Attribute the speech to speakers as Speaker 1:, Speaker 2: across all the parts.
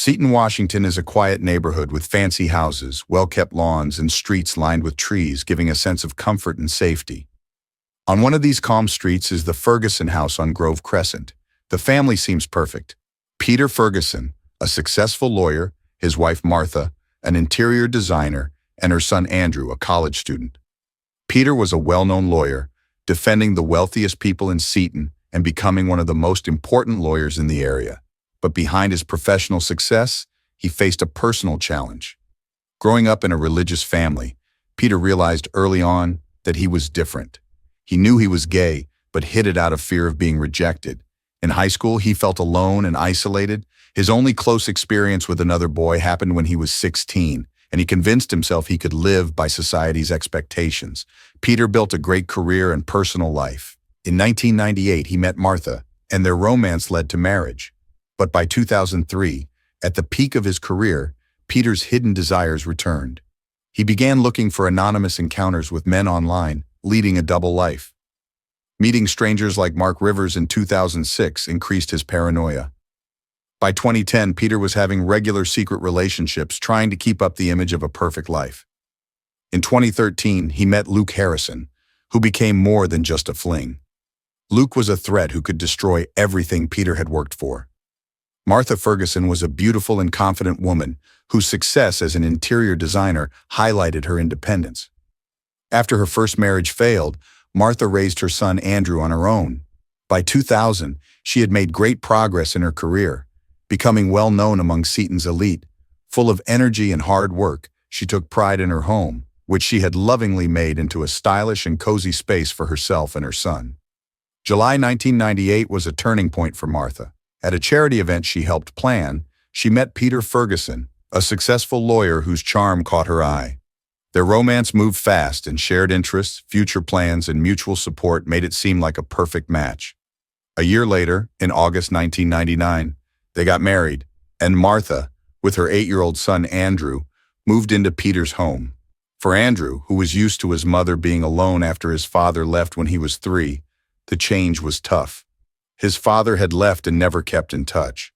Speaker 1: Seton, Washington is a quiet neighborhood with fancy houses, well-kept lawns, and streets lined with trees, giving a sense of comfort and safety. On one of these calm streets is the Ferguson house on Grove Crescent. The family seems perfect. Peter Ferguson, a successful lawyer, his wife Martha, an interior designer, and her son Andrew, a college student. Peter was a well-known lawyer, defending the wealthiest people in Seton and becoming one of the most important lawyers in the area. But behind his professional success, he faced a personal challenge. Growing up in a religious family, Peter realized early on that he was different. He knew he was gay, but hid it out of fear of being rejected. In high school, he felt alone and isolated. His only close experience with another boy happened when he was 16, and he convinced himself he could live by society's expectations. Peter built a great career and personal life. In 1998, he met Martha, and their romance led to marriage. But by 2003, at the peak of his career, Peter's hidden desires returned. He began looking for anonymous encounters with men online, leading a double life. Meeting strangers like Mark Rivers in 2006 increased his paranoia. By 2010, Peter was having regular secret relationships, trying to keep up the image of a perfect life. In 2013, he met Luke Harrison, who became more than just a fling. Luke was a threat who could destroy everything Peter had worked for. Martha Ferguson was a beautiful and confident woman whose success as an interior designer highlighted her independence. After her first marriage failed, Martha raised her son Andrew on her own. By 2000, she had made great progress in her career, becoming well known among Seton's elite. Full of energy and hard work, she took pride in her home, which she had lovingly made into a stylish and cozy space for herself and her son. July 1998 was a turning point for Martha. At a charity event she helped plan, she met Peter Ferguson, a successful lawyer whose charm caught her eye. Their romance moved fast, and shared interests, future plans, and mutual support made it seem like a perfect match. A year later, in August 1999, they got married, and Martha, with her 8-year-old son Andrew, moved into Peter's home. For Andrew, who was used to his mother being alone after his father left when he was 3, the change was tough. His father had left and never kept in touch.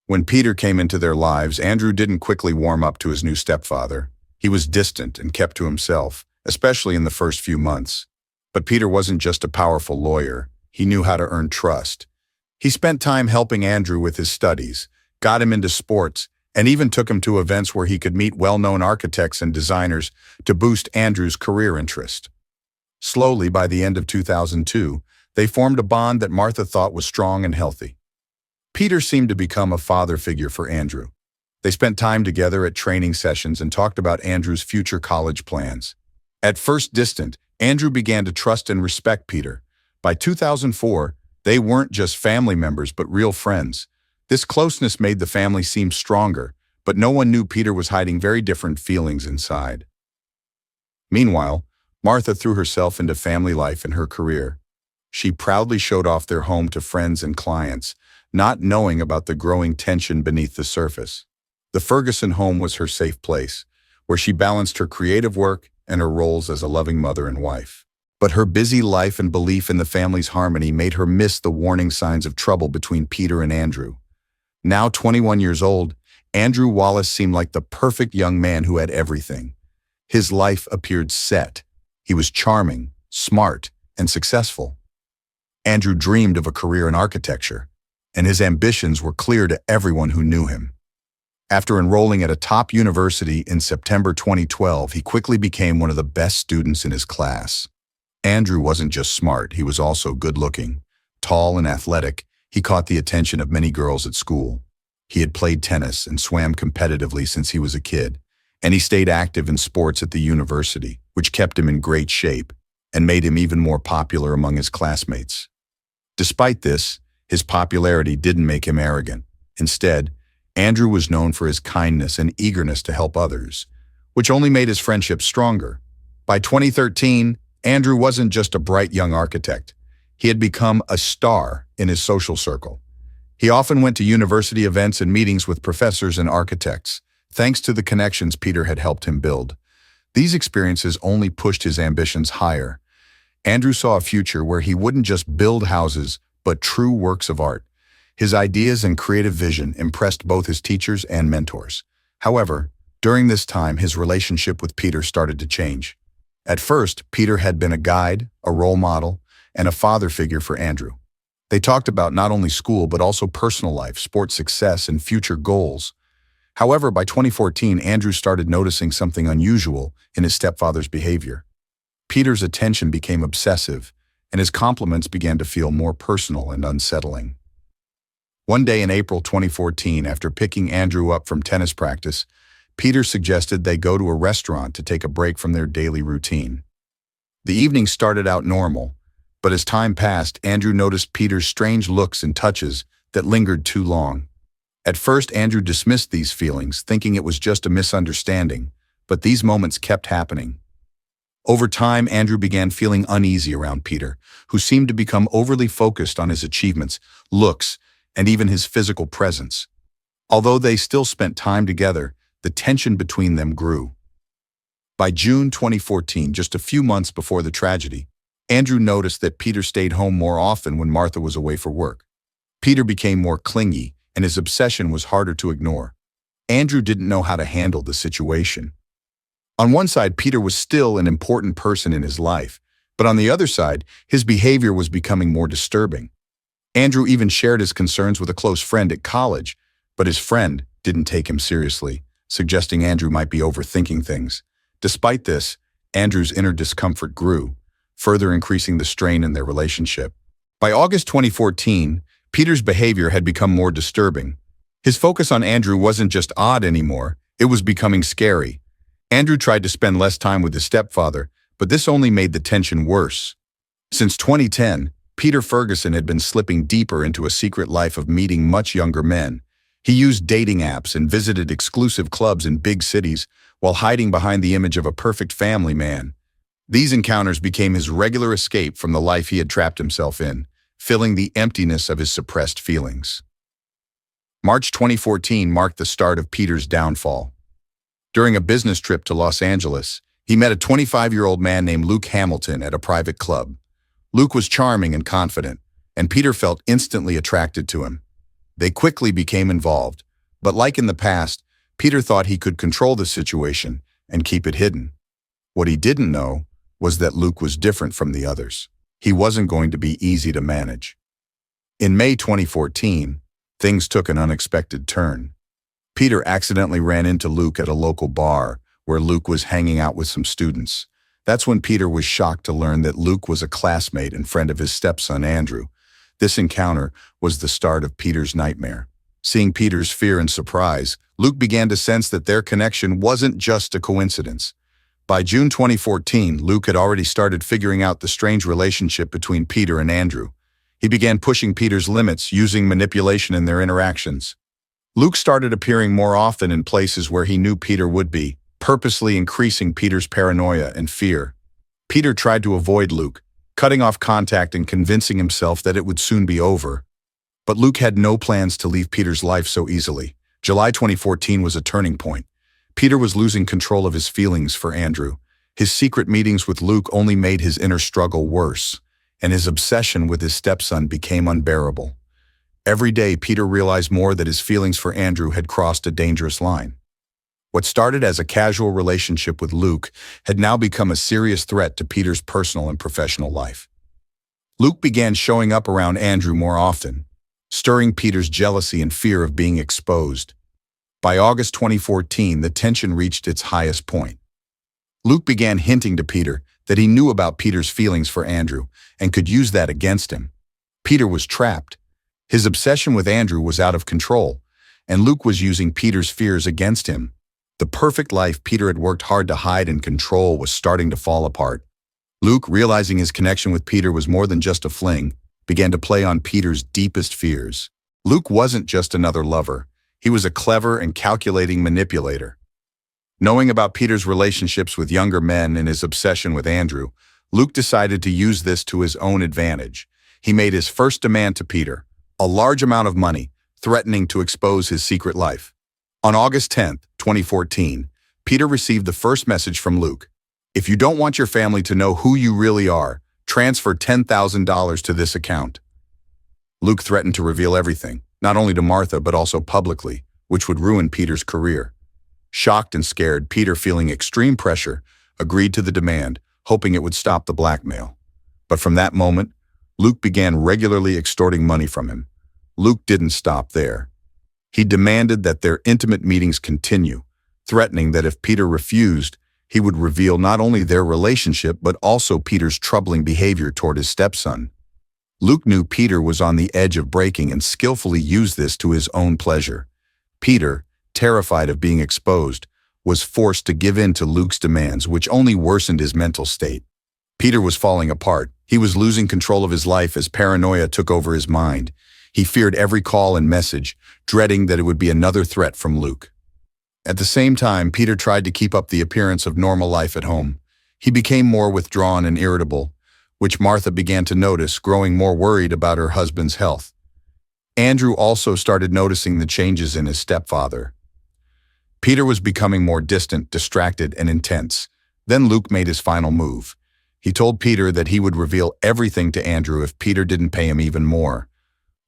Speaker 1: When Peter came into their lives, Andrew didn't quickly warm up to his new stepfather. He was distant and kept to himself, especially in the first few months. But Peter wasn't just a powerful lawyer. He knew how to earn trust. He spent time helping Andrew with his studies, got him into sports, and even took him to events where he could meet well-known architects and designers to boost Andrew's career interest. Slowly, by the end of 2002, they formed a bond that Martha thought was strong and healthy. Peter seemed to become a father figure for Andrew. They spent time together at training sessions and talked about Andrew's future college plans. At first distant, Andrew began to trust and respect Peter. By 2004, they weren't just family members but real friends. This closeness made the family seem stronger, but no one knew Peter was hiding very different feelings inside. Meanwhile, Martha threw herself into family life and her career. She proudly showed off their home to friends and clients, not knowing about the growing tension beneath the surface. The Ferguson home was her safe place, where she balanced her creative work and her roles as a loving mother and wife. But her busy life and belief in the family's harmony made her miss the warning signs of trouble between Peter and Andrew. Now 21 years old, Andrew Wallace seemed like the perfect young man who had everything. His life appeared set. He was charming, smart, and successful. Andrew dreamed of a career in architecture, and his ambitions were clear to everyone who knew him. After enrolling at a top university in September 2012, he quickly became one of the best students in his class. Andrew wasn't just smart, he was also good-looking. Tall and athletic, he caught the attention of many girls at school. He had played tennis and swam competitively since he was a kid, and he stayed active in sports at the university, which kept him in great shape and made him even more popular among his classmates. Despite this, his popularity didn't make him arrogant. Instead, Andrew was known for his kindness and eagerness to help others, which only made his friendship stronger. By 2013, Andrew wasn't just a bright young architect. He had become a star in his social circle. He often went to university events and meetings with professors and architects, thanks to the connections Peter had helped him build. These experiences only pushed his ambitions higher. Andrew saw a future where he wouldn't just build houses, but true works of art. His ideas and creative vision impressed both his teachers and mentors. However, during this time, his relationship with Peter started to change. At first, Peter had been a guide, a role model, and a father figure for Andrew. They talked about not only school but also personal life, sports success, and future goals. However, by 2014, Andrew started noticing something unusual in his stepfather's behavior. Peter's attention became obsessive, and his compliments began to feel more personal and unsettling. One day in April 2014, after picking Andrew up from tennis practice, Peter suggested they go to a restaurant to take a break from their daily routine. The evening started out normal, but as time passed, Andrew noticed Peter's strange looks and touches that lingered too long. At first, Andrew dismissed these feelings, thinking it was just a misunderstanding, but these moments kept happening. Over time, Andrew began feeling uneasy around Peter, who seemed to become overly focused on his achievements, looks, and even his physical presence. Although they still spent time together, the tension between them grew. By June 2014, just a few months before the tragedy, Andrew noticed that Peter stayed home more often when Martha was away for work. Peter became more clingy, and his obsession was harder to ignore. Andrew didn't know how to handle the situation. On one side, Peter was still an important person in his life, but on the other side, his behavior was becoming more disturbing. Andrew even shared his concerns with a close friend at college, but his friend didn't take him seriously, suggesting Andrew might be overthinking things. Despite this, Andrew's inner discomfort grew, further increasing the strain in their relationship. By August 2014, Peter's behavior had become more disturbing. His focus on Andrew wasn't just odd anymore, it was becoming scary. Andrew tried to spend less time with his stepfather, but this only made the tension worse. Since 2010, Peter Ferguson had been slipping deeper into a secret life of meeting much younger men. He used dating apps and visited exclusive clubs in big cities while hiding behind the image of a perfect family man. These encounters became his regular escape from the life he had trapped himself in, filling the emptiness of his suppressed feelings. March 2014 marked the start of Peter's downfall. During a business trip to Los Angeles, he met a 25-year-old man named Luke Hamilton at a private club. Luke was charming and confident, and Peter felt instantly attracted to him. They quickly became involved, but like in the past, Peter thought he could control the situation and keep it hidden. What he didn't know was that Luke was different from the others. He wasn't going to be easy to manage. In May 2014, things took an unexpected turn. Peter accidentally ran into Luke at a local bar where Luke was hanging out with some students. That's when Peter was shocked to learn that Luke was a classmate and friend of his stepson, Andrew. This encounter was the start of Peter's nightmare. Seeing Peter's fear and surprise, Luke began to sense that their connection wasn't just a coincidence. By June 2014, Luke had already started figuring out the strange relationship between Peter and Andrew. He began pushing Peter's limits, using manipulation in their interactions. Luke started appearing more often in places where he knew Peter would be, purposely increasing Peter's paranoia and fear. Peter tried to avoid Luke, cutting off contact and convincing himself that it would soon be over. But Luke had no plans to leave Peter's life so easily. July 2014 was a turning point. Peter was losing control of his feelings for Andrew. His secret meetings with Luke only made his inner struggle worse, and his obsession with his stepson became unbearable. Every day, Peter realized more that his feelings for Andrew had crossed a dangerous line. What started as a casual relationship with Luke had now become a serious threat to Peter's personal and professional life. Luke began showing up around Andrew more often, stirring Peter's jealousy and fear of being exposed. By August 2014, the tension reached its highest point. Luke began hinting to Peter that he knew about Peter's feelings for Andrew and could use that against him. Peter was trapped. His obsession with Andrew was out of control, and Luke was using Peter's fears against him. The perfect life Peter had worked hard to hide and control was starting to fall apart. Luke, realizing his connection with Peter was more than just a fling, began to play on Peter's deepest fears. Luke wasn't just another lover. He was a clever and calculating manipulator. Knowing about Peter's relationships with younger men and his obsession with Andrew, Luke decided to use this to his own advantage. He made his first demand to Peter, a large amount of money, threatening to expose his secret life. On August 10, 2014, Peter received the first message from Luke. "If you don't want your family to know who you really are, transfer $10,000 to this account." Luke threatened to reveal everything, not only to Martha but also publicly, which would ruin Peter's career. Shocked and scared, Peter, feeling extreme pressure, agreed to the demand, hoping it would stop the blackmail. But from that moment, Luke began regularly extorting money from him. Luke didn't stop there. He demanded that their intimate meetings continue, threatening that if Peter refused, he would reveal not only their relationship but also Peter's troubling behavior toward his stepson. Luke knew Peter was on the edge of breaking and skillfully used this to his own pleasure. Peter, terrified of being exposed, was forced to give in to Luke's demands, which only worsened his mental state. Peter was falling apart. He was losing control of his life as paranoia took over his mind. He feared every call and message, dreading that it would be another threat from Luke. At the same time, Peter tried to keep up the appearance of normal life at home. He became more withdrawn and irritable, which Martha began to notice, growing more worried about her husband's health. Andrew also started noticing the changes in his stepfather. Peter was becoming more distant, distracted, and intense. Then Luke made his final move. He told Peter that he would reveal everything to Andrew if Peter didn't pay him even more.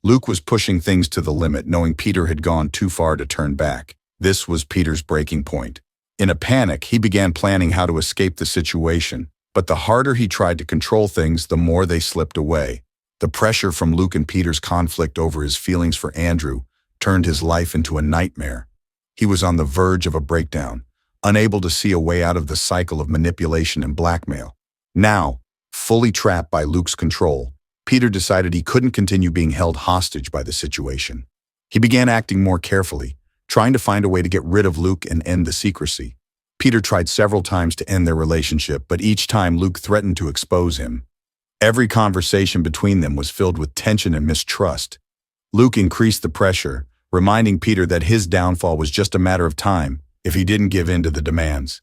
Speaker 1: Luke was pushing things to the limit, knowing Peter had gone too far to turn back. This was Peter's breaking point. In a panic, he began planning how to escape the situation, but the harder he tried to control things, the more they slipped away. The pressure from Luke and Peter's conflict over his feelings for Andrew turned his life into a nightmare. He was on the verge of a breakdown, unable to see a way out of the cycle of manipulation and blackmail. Now, fully trapped by Luke's control, Peter decided he couldn't continue being held hostage by the situation. He began acting more carefully, trying to find a way to get rid of Luke and end the secrecy. Peter tried several times to end their relationship, but each time Luke threatened to expose him. Every conversation between them was filled with tension and mistrust. Luke increased the pressure, reminding Peter that his downfall was just a matter of time if he didn't give in to the demands.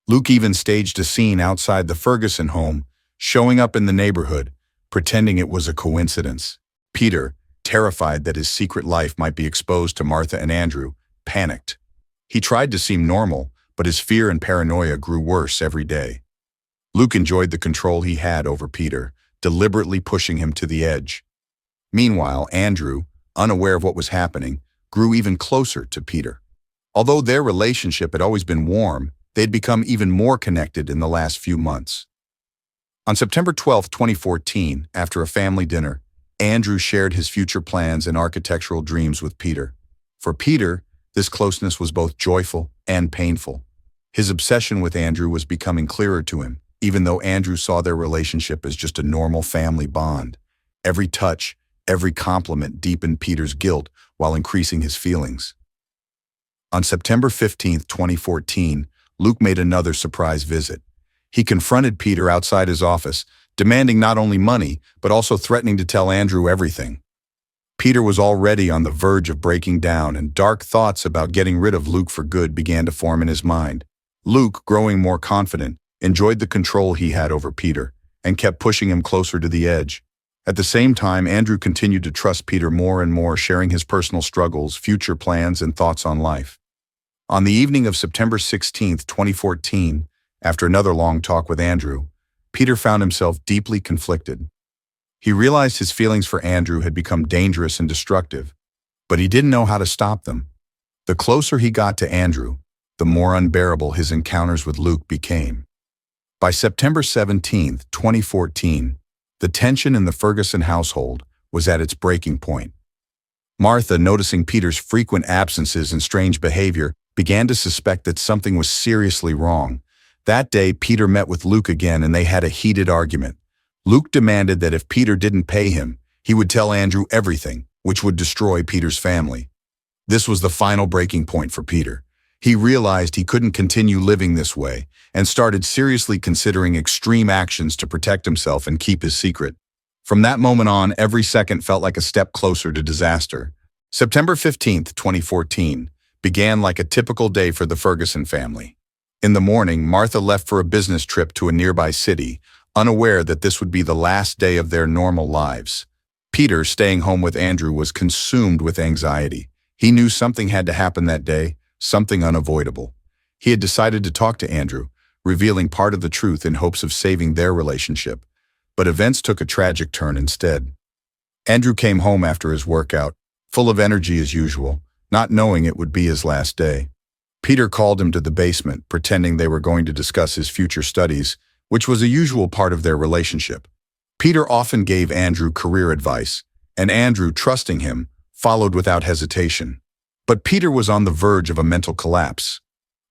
Speaker 1: Luke even staged a scene outside the Ferguson home, showing up in the neighborhood, pretending it was a coincidence. Peter, terrified that his secret life might be exposed to Martha and Andrew, panicked. He tried to seem normal, but his fear and paranoia grew worse every day. Luke enjoyed the control he had over Peter, deliberately pushing him to the edge. Meanwhile, Andrew, unaware of what was happening, grew even closer to Peter. Although their relationship had always been warm, they'd become even more connected in the last few months. On September 12, 2014, after a family dinner, Andrew shared his future plans and architectural dreams with Peter. For Peter, this closeness was both joyful and painful. His obsession with Andrew was becoming clearer to him, even though Andrew saw their relationship as just a normal family bond. Every touch, every compliment deepened Peter's guilt while increasing his feelings. On September 15, 2014, Luke made another surprise visit. He confronted Peter outside his office, demanding not only money, but also threatening to tell Andrew everything. Peter was already on the verge of breaking down, and dark thoughts about getting rid of Luke for good began to form in his mind. Luke, growing more confident, enjoyed the control he had over Peter and kept pushing him closer to the edge. At the same time, Andrew continued to trust Peter more and more, sharing his personal struggles, future plans, and thoughts on life. On the evening of September 16, 2014, after another long talk with Andrew, Peter found himself deeply conflicted. He realized his feelings for Andrew had become dangerous and destructive, but he didn't know how to stop them. The closer he got to Andrew, the more unbearable his encounters with Luke became. By September 17, 2014, the tension in the Ferguson household was at its breaking point. Martha, noticing Peter's frequent absences and strange behavior, began to suspect that something was seriously wrong. That day, Peter met with Luke again and they had a heated argument. Luke demanded that if Peter didn't pay him, he would tell Andrew everything, which would destroy Peter's family. This was the final breaking point for Peter. He realized he couldn't continue living this way and started seriously considering extreme actions to protect himself and keep his secret. From that moment on, every second felt like a step closer to disaster. September 15, 2014, began like a typical day for the Ferguson family. In the morning, Martha left for a business trip to a nearby city, unaware that this would be the last day of their normal lives. Peter, staying home with Andrew, was consumed with anxiety. He knew something had to happen that day, something unavoidable. He had decided to talk to Andrew, revealing part of the truth in hopes of saving their relationship. But events took a tragic turn instead. Andrew came home after his workout, full of energy as usual, not knowing it would be his last day. Peter called him to the basement, pretending they were going to discuss his future studies, which was a usual part of their relationship. Peter often gave Andrew career advice, and Andrew, trusting him, followed without hesitation. But Peter was on the verge of a mental collapse.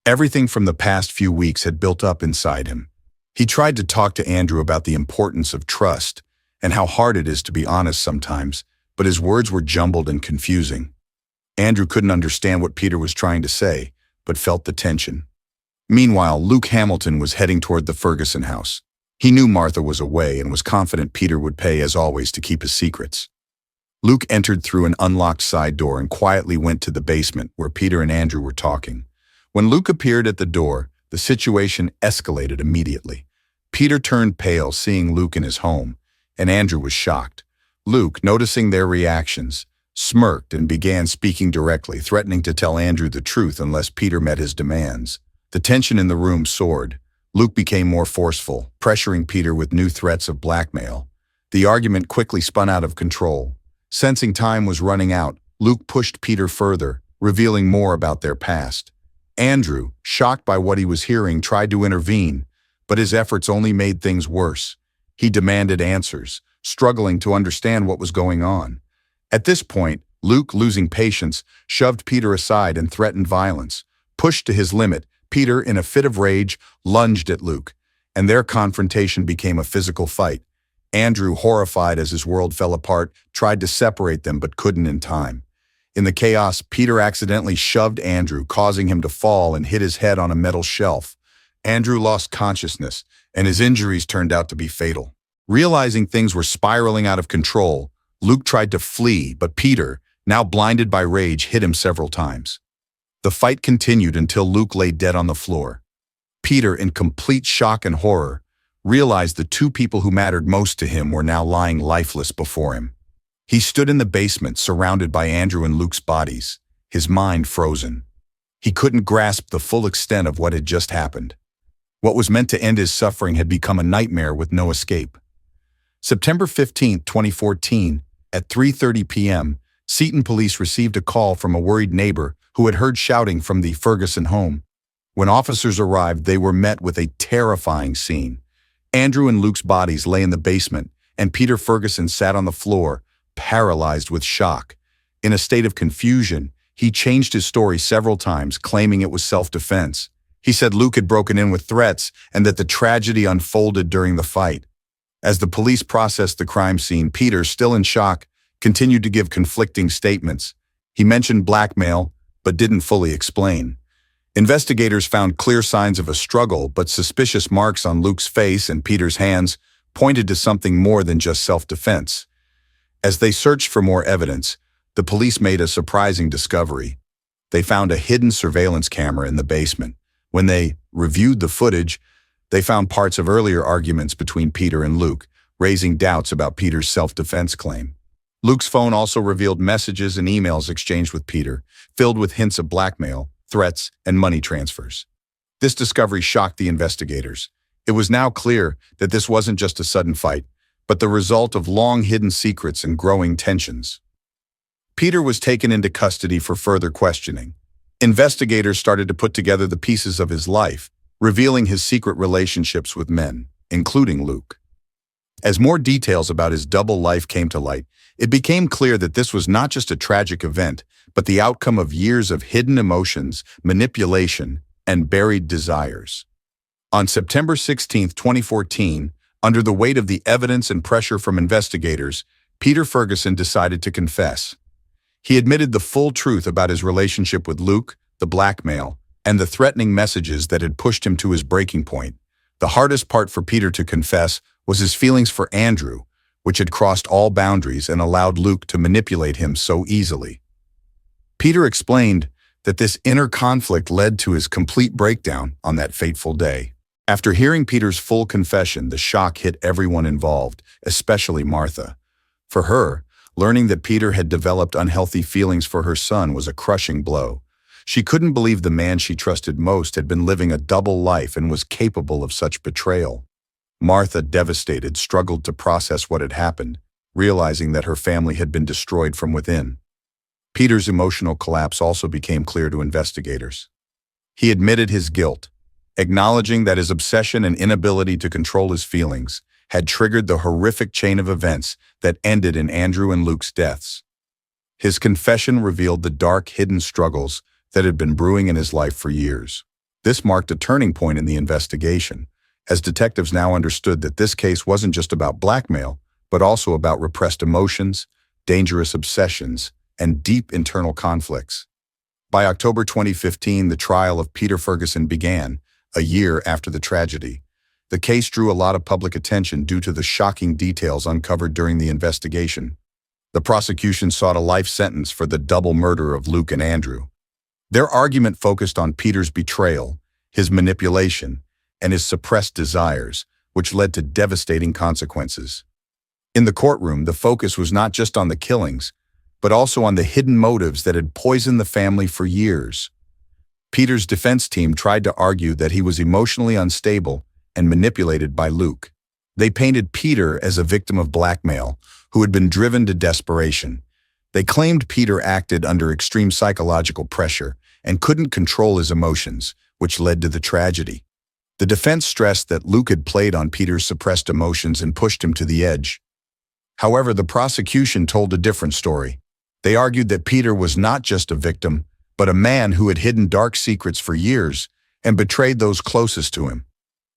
Speaker 1: Everything from the past few weeks had built up inside him. He tried to talk to Andrew about the importance of trust and how hard it is to be honest sometimes, but his words were jumbled and confusing. Andrew couldn't understand what Peter was trying to say, but felt the tension. Meanwhile, Luke Hamilton was heading toward the Ferguson house. He knew Martha was away and was confident Peter would pay, as always, to keep his secrets. Luke entered through an unlocked side door and quietly went to the basement where Peter and Andrew were talking. When Luke appeared at the door, the situation escalated immediately. Peter turned pale seeing Luke in his home, and Andrew was shocked. Luke, noticing their reactions, smirked and began speaking directly, threatening to tell Andrew the truth unless Peter met his demands. The tension in the room soared. Luke became more forceful, pressuring Peter with new threats of blackmail. The argument quickly spun out of control. Sensing time was running out, Luke pushed Peter further, revealing more about their past. Andrew, shocked by what he was hearing, tried to intervene, but his efforts only made things worse. He demanded answers, struggling to understand what was going on. At this point, Luke, losing patience, shoved Peter aside and threatened violence. Pushed to his limit, Peter, in a fit of rage, lunged at Luke, and their confrontation became a physical fight. Andrew, horrified as his world fell apart, tried to separate them but couldn't in time. In the chaos, Peter accidentally shoved Andrew, causing him to fall and hit his head on a metal shelf. Andrew lost consciousness, and his injuries turned out to be fatal. Realizing things were spiraling out of control, Luke tried to flee, but Peter, now blinded by rage, hit him several times. The fight continued until Luke lay dead on the floor. Peter, in complete shock and horror, realized the two people who mattered most to him were now lying lifeless before him. He stood in the basement, surrounded by Andrew and Luke's bodies, his mind frozen. He couldn't grasp the full extent of what had just happened. What was meant to end his suffering had become a nightmare with no escape. September 15, 2014, at 3:30 p.m., Seton police received a call from a worried neighbor who had heard shouting from the Ferguson home. When officers arrived, they were met with a terrifying scene. Andrew and Luke's bodies lay in the basement, and Peter Ferguson sat on the floor, paralyzed with shock. In a state of confusion, he changed his story several times, claiming it was self-defense. He said Luke had broken in with threats and that the tragedy unfolded during the fight. As the police processed the crime scene, Peter, still in shock, continued to give conflicting statements. He mentioned blackmail, but didn't fully explain. Investigators found clear signs of a struggle, but suspicious marks on Luke's face and Peter's hands pointed to something more than just self-defense. As they searched for more evidence, the police made a surprising discovery. They found a hidden surveillance camera in the basement. When they reviewed the footage, they found parts of earlier arguments between Peter and Luke, raising doubts about Peter's self-defense claim. Luke's phone also revealed messages and emails exchanged with Peter, filled with hints of blackmail, threats, and money transfers. This discovery shocked the investigators. It was now clear that this wasn't just a sudden fight, but the result of long-hidden secrets and growing tensions. Peter was taken into custody for further questioning. Investigators started to put together the pieces of his life, revealing his secret relationships with men, including Luke. As more details about his double life came to light, it became clear that this was not just a tragic event, but the outcome of years of hidden emotions, manipulation, and buried desires. On September 16, 2014, under the weight of the evidence and pressure from investigators, Peter Ferguson decided to confess. He admitted the full truth about his relationship with Luke, the blackmail, and the threatening messages that had pushed him to his breaking point. The hardest part for Peter to confess was his feelings for Andrew, which had crossed all boundaries and allowed Luke to manipulate him so easily. Peter explained that this inner conflict led to his complete breakdown on that fateful day. After hearing Peter's full confession, the shock hit everyone involved, especially Martha. For her, learning that Peter had developed unhealthy feelings for her son was a crushing blow. She couldn't believe the man she trusted most had been living a double life and was capable of such betrayal. Martha, devastated, struggled to process what had happened, realizing that her family had been destroyed from within. Peter's emotional collapse also became clear to investigators. He admitted his guilt, acknowledging that his obsession and inability to control his feelings had triggered the horrific chain of events that ended in Andrew and Luke's deaths. His confession revealed the dark, hidden struggles that had been brewing in his life for years. This marked a turning point in the investigation, as detectives now understood that this case wasn't just about blackmail, but also about repressed emotions, dangerous obsessions, and deep internal conflicts. By October 2015, the trial of Peter Ferguson began, a year after the tragedy. The case drew a lot of public attention due to the shocking details uncovered during the investigation. The prosecution sought a life sentence for the double murder of Luke and Andrew. Their argument focused on Peter's betrayal, his manipulation, and his suppressed desires, which led to devastating consequences. In the courtroom, the focus was not just on the killings, but also on the hidden motives that had poisoned the family for years. Peter's defense team tried to argue that he was emotionally unstable and manipulated by Luke. They painted Peter as a victim of blackmail, who had been driven to desperation. They claimed Peter acted under extreme psychological pressure and couldn't control his emotions, which led to the tragedy. The defense stressed that Luke had played on Peter's suppressed emotions and pushed him to the edge. However, the prosecution told a different story. They argued that Peter was not just a victim, but a man who had hidden dark secrets for years and betrayed those closest to him.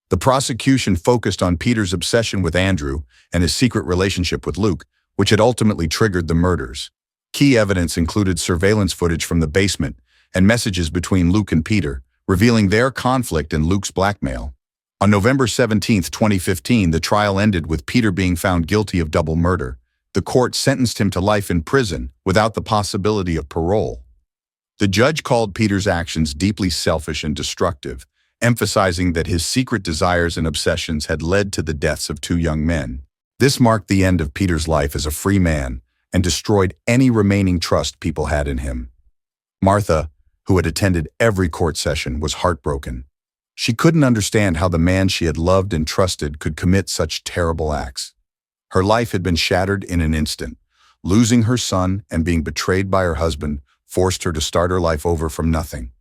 Speaker 1: The prosecution focused on Peter's obsession with Andrew and his secret relationship with Luke, which had ultimately triggered the murders. Key evidence included surveillance footage from the basement and messages between Luke and Peter, revealing their conflict and Luke's blackmail. On November 17, 2015, the trial ended with Peter being found guilty of double murder. The court sentenced him to life in prison without the possibility of parole. The judge called Peter's actions deeply selfish and destructive, emphasizing that his secret desires and obsessions had led to the deaths of two young men. This marked the end of Peter's life as a free man and destroyed any remaining trust people had in him. Martha, who had attended every court session, was heartbroken. She couldn't understand how the man she had loved and trusted could commit such terrible acts. Her life had been shattered in an instant. Losing her son and being betrayed by her husband forced her to start her life over from nothing.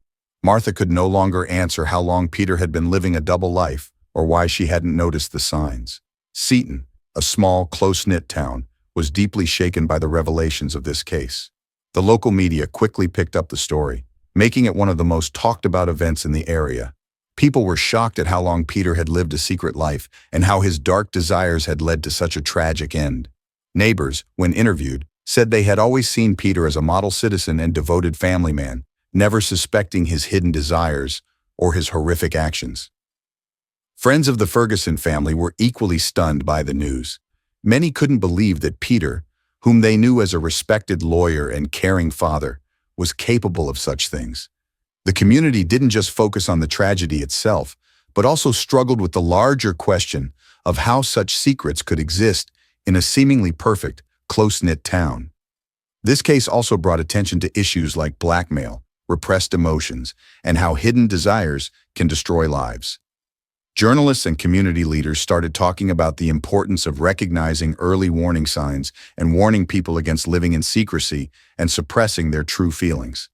Speaker 1: Martha could no longer answer how long Peter had been living a double life or why she hadn't noticed the signs. Seaton, a small, close-knit town, was deeply shaken by the revelations of this case. The local media quickly picked up the story, making it one of the most talked-about events in the area. People were shocked at how long Peter had lived a secret life and how his dark desires had led to such a tragic end. Neighbors, when interviewed, said they had always seen Peter as a model citizen and devoted family man, never suspecting his hidden desires or his horrific actions. Friends of the Ferguson family were equally stunned by the news. Many couldn't believe that Peter, whom they knew as a respected lawyer and caring father, was capable of such things. The community didn't just focus on the tragedy itself, but also struggled with the larger question of how such secrets could exist in a seemingly perfect, close-knit town. This case also brought attention to issues like blackmail, repressed emotions, and how hidden desires can destroy lives. Journalists and community leaders started talking about the importance of recognizing early warning signs and warning people against living in secrecy and suppressing their true feelings.